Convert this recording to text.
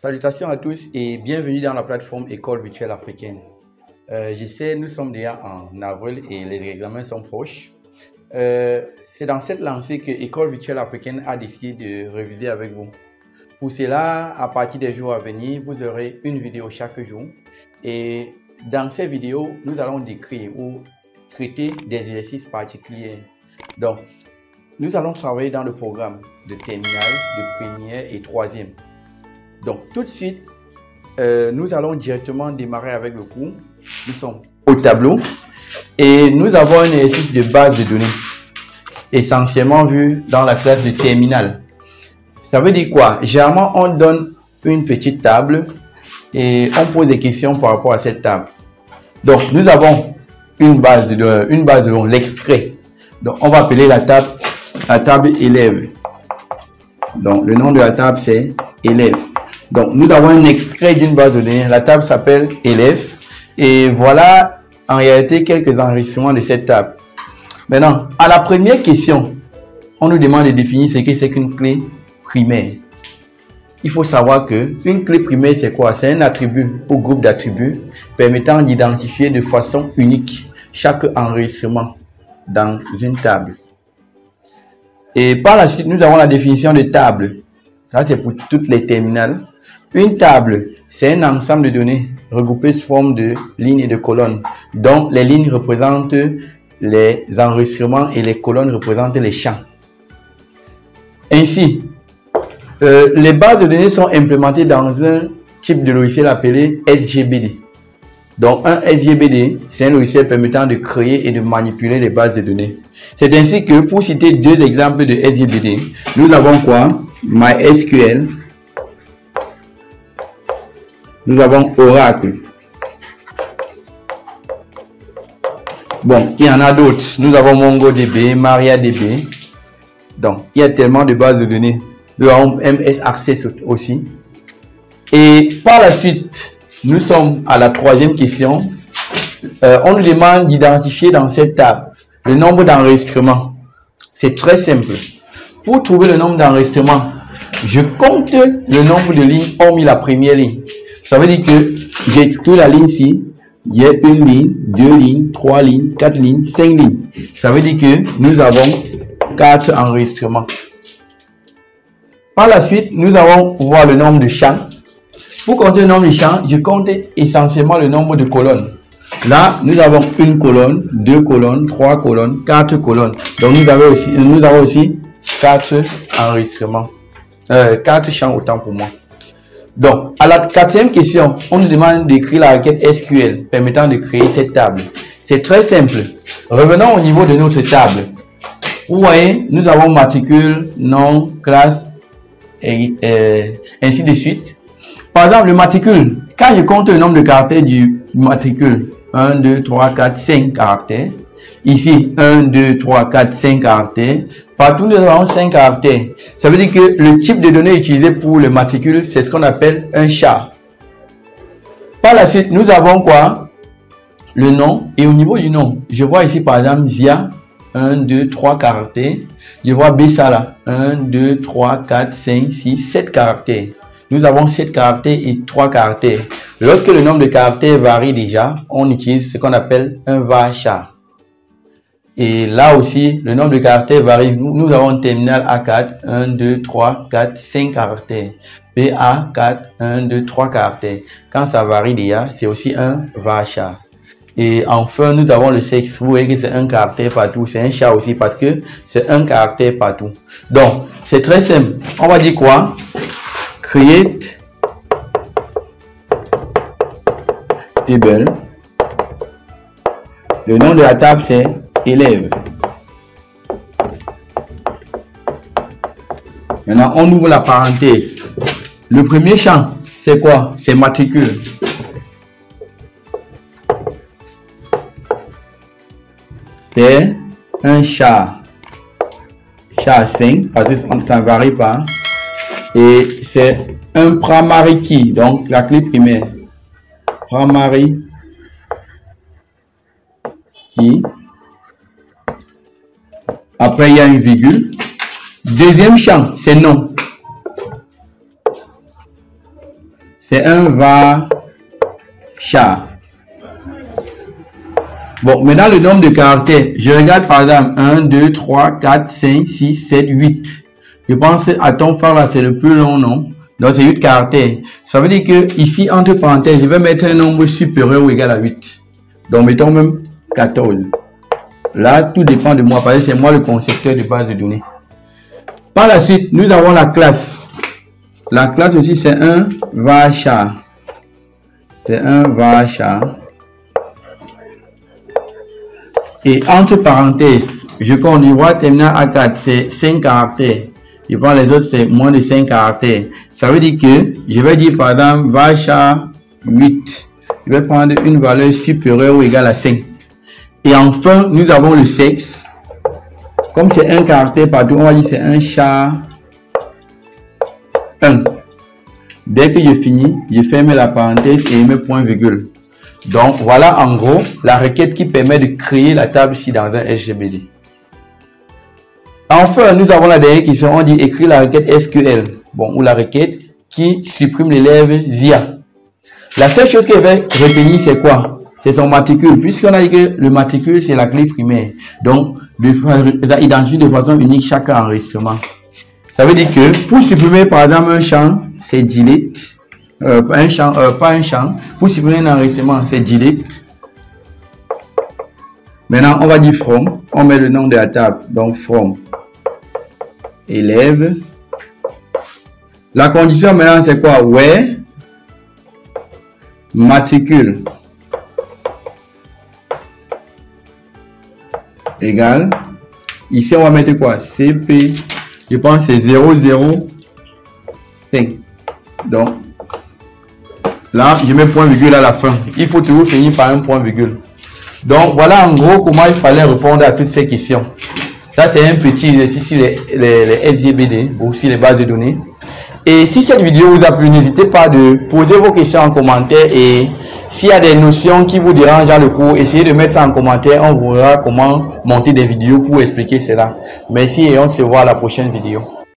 Salutations à tous et bienvenue dans la plateforme École virtuelle africaine. Nous sommes déjà en avril et les examens sont proches. C'est dans cette lancée que École virtuelle africaine a décidé de réviser avec vous. Pour cela, à partir des jours à venir, vous aurez une vidéo chaque jour. Et dans ces vidéos, nous allons décrire ou traiter des exercices particuliers. Donc, nous allons travailler dans le programme de terminale, de première et troisième. Donc, tout de suite, nous allons directement démarrer avec le cours. Nous sommes au tableau et nous avons un exercice de base de données, essentiellement vu dans la classe de terminale. Ça veut dire quoi? Généralement, on donne une petite table et on pose des questions par rapport à cette table. Donc, nous avons une base de données, l'extrait. Donc, on va appeler la table élève. Donc, le nom de la table, c'est élève. Donc, nous avons un extrait d'une base de données. La table s'appelle élève. Et voilà, en réalité, quelques enregistrements de cette table. Maintenant, à la première question, on nous demande de définir ce que c'est qu'une clé primaire. Il faut savoir que une clé primaire, c'est quoi? C'est un attribut ou groupe d'attributs permettant d'identifier de façon unique chaque enregistrement dans une table. Et par la suite, nous avons la définition de table. Ça, c'est pour toutes les terminales. Une table, c'est un ensemble de données regroupées sous forme de lignes et de colonnes, dont les lignes représentent les enregistrements et les colonnes représentent les champs. Ainsi, les bases de données sont implémentées dans un type de logiciel appelé SGBD. Donc, un SGBD, c'est un logiciel permettant de créer et de manipuler les bases de données. C'est ainsi que, pour citer deux exemples de SGBD, nous avons quoi? MySQL. Nous avons Oracle. Bon, il y en a d'autres. Nous avons MongoDB, MariaDB. Donc, il y a tellement de bases de données. Nous avons MS Access aussi. Et par la suite, nous sommes à la troisième question. On nous demande d'identifier dans cette table le nombre d'enregistrements. C'est très simple. Pour trouver le nombre d'enregistrements, je compte le nombre de lignes hormis la première ligne. Ça veut dire que j'exclus la ligne ci. Il y a une ligne, deux lignes, trois lignes, quatre lignes, cinq lignes. Ça veut dire que nous avons 4 enregistrements. Par la suite, nous allons voir le nombre de champs. Pour compter le nombre de champs, je compte essentiellement le nombre de colonnes. Là, nous avons une colonne, deux colonnes, trois colonnes, quatre colonnes. Donc, nous avons aussi 4 enregistrements. 4 champs autant pour moi. Donc, à la quatrième question, on nous demande d'écrire la requête SQL permettant de créer cette table. C'est très simple. Revenons au niveau de notre table. Vous voyez, nous avons matricule, nom, classe, et ainsi de suite. Par exemple, le matricule, quand je compte le nombre de caractères du matricule, 1, 2, 3, 4, 5 caractères. Ici, 1, 2, 3, 4, 5 caractères. Partout, nous avons 5 caractères. Ça veut dire que le type de données utilisé pour le matricule, c'est ce qu'on appelle un char. Par la suite, nous avons quoi? Le nom. Et au niveau du nom, je vois ici par exemple Zia, 1, 2, 3 caractères. Je vois Bessala, 1, 2, 3, 4, 5, 6, 7 caractères. Nous avons 7 caractères et 3 caractères. Lorsque le nombre de caractères varie déjà, on utilise ce qu'on appelle un varchar. Et là aussi, le nombre de caractères varie. Nous avons un terminal A4, 1, 2, 3, 4, 5 caractères. BA4, 1, 2, 3 caractères. Quand ça varie déjà, c'est aussi un varchar. Et enfin, nous avons le sexe. Vous voyez que c'est un caractère partout. C'est un char aussi parce que c'est un caractère partout. Donc, c'est très simple. On va dire quoi? Create table. Le nom de la table, c'est élève. Maintenant, on ouvre la parenthèse. Le premier champ, c'est quoi? C'est matricule. C'est un char. Char 5, parce que ça ne varie pas. Et c'est un primary key, donc la clé primaire. Primary key. Après, il y a une virgule. Deuxième champ, c'est nom. c'est un var char. Bon, maintenant le nombre de caractères. Je regarde par exemple 1, 2, 3, 4, 5, 6, 7, 8. Je pense à ton phare là, c'est le plus long, non? Donc c'est 8 caractères. Ça veut dire que ici, entre parenthèses, je vais mettre un nombre supérieur ou égal à 8. Donc mettons même 14. Là, tout dépend de moi, parce que c'est moi le concepteur de base de données. Par la suite, nous avons la classe. La classe aussi, c'est un var char. C'est un var char. Et entre parenthèses, je compte, je vois terminal A4, c'est 5 caractères. Je prends les autres, c'est moins de 5 caractères. Ça veut dire que je vais dire par exemple var char 8. Je vais prendre une valeur supérieure ou égale à 5. Et enfin, nous avons le sexe. Comme c'est un caractère partout, on va dire c'est un char 1. Dès que je finis, je ferme la parenthèse et je mets point virgule. Donc voilà en gros la requête qui permet de créer la table ici dans un SGBD. Enfin, nous avons la dernière question, on dit écrire la requête SQL. Bon, ou la requête qui supprime l'élève via. La seule chose qu'elle va retenir, c'est quoi? C'est son matricule, puisqu'on a dit que le matricule, c'est la clé primaire. Donc, ça identifie de façon unique chaque enregistrement. Ça veut dire que pour supprimer, par exemple, un champ, c'est delete. Pas un champ. Pour supprimer un enregistrement, c'est delete. Maintenant, on va dire from. On met le nom de la table. Donc, from élève. La condition maintenant, c'est quoi? Where matricule égale. Ici, on va mettre quoi? CP. Je pense que c'est 005. Donc, là, je mets point virgule à la fin. Il faut toujours finir par un point virgule. Donc, voilà en gros comment il fallait répondre à toutes ces questions. Ça, c'est un petit exercice sur les SGBD ou sur les bases de données. Et si cette vidéo vous a plu, n'hésitez pas de poser vos questions en commentaire. Et s'il y a des notions qui vous dérangent dans le cours, essayez de mettre ça en commentaire. On verra comment monter des vidéos pour expliquer cela. Merci et on se voit à la prochaine vidéo.